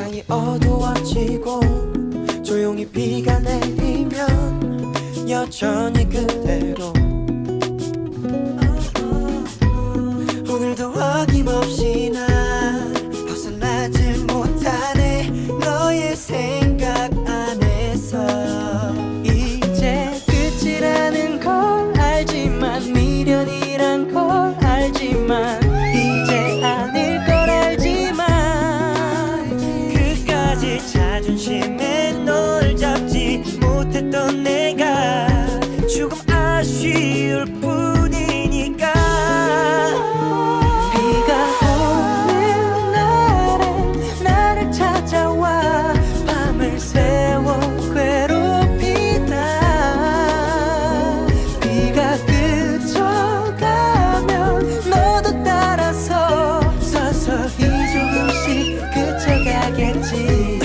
세상이 어두워지고 조용히 비가 내리면 여전히 그대로 오늘도 어김없이 난 벗어나질 못하네 너의 생각 안에서 이제 끝이라는 걸 알지만 미련이란 걸 알지만 이제 아닐 걸 알지만 그까지 자존심에 널 잡지 못했던 내가 조금 아쉬울 뿐이니까 비가 오는 날엔 나를 찾아와 밤을 새워 괴롭히다 비가 그쳐가면 너도 따라서 서서히 조금씩 그쳐가겠지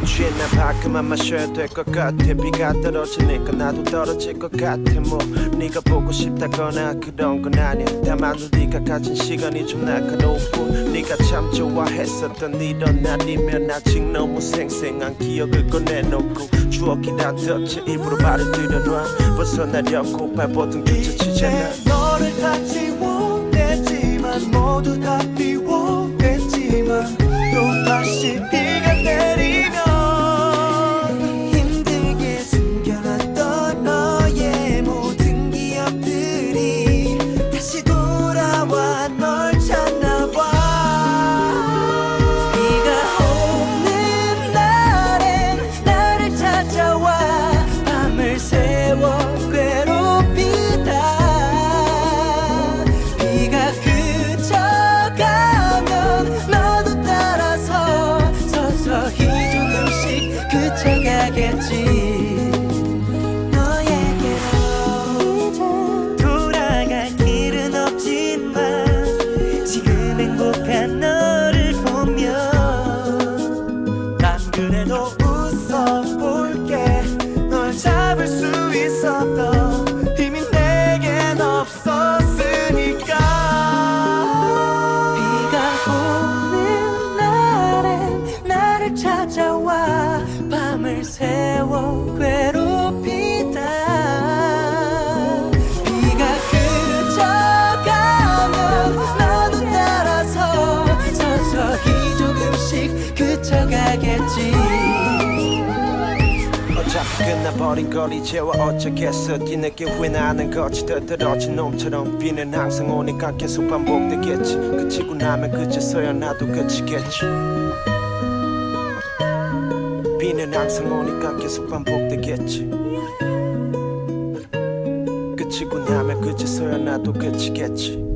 취했나 봐 그만 마셔야 될 것 같아 비가 떨어지니까 나도 떨어질 것 같아 뭐 네가 보고 싶다거나 그런 건 아니야 다만 우리가 가진 시간이 좀 날카로운 뿐 네가 참 좋아했었던 이런 날이면 아직 너무 생생한 기억을 꺼내놓고 추억이 다 덮쳐 입으로 말을 들여놔 벗어나려고 발버둥 뒤쳐치잖아 너를 다 지워냈지만 모두 다 비워냈지만 또 다시 비가 내리면 힘들게 숨겨놨던 너의 모든 기억들이 다시 돌아와 널 찾나봐 비가 오는 날엔 나를 찾아와 밤을 새워 괴롭히다 비가 그쳐가면 너도 따라서 서서히 조금씩 그쳐가겠지 너에게로 이제 돌아갈 길은 없지만 지금 행복한 너를 보면 난 그래도 웃어볼게 널 잡을 수 있었던 힘이 내겐 없었으니까 비가 오는 날엔 나를 찾아와 밤을 새워 괴롭히다 비가 그쳐가면 너도 따라서 서서히 조금씩 그쳐가겠지 어차피 끝나버린 걸 이제와 어쩌겠어 뒤늦게 후회나는 거지 떨어진 놈처럼 비는 항상 오니까 계속 반복되겠지 그치고 나면 그제서야 나도 그치겠지 비는 항상 오니까 계속 반복되겠지 그치고 나면 그제서야 나도 그치겠지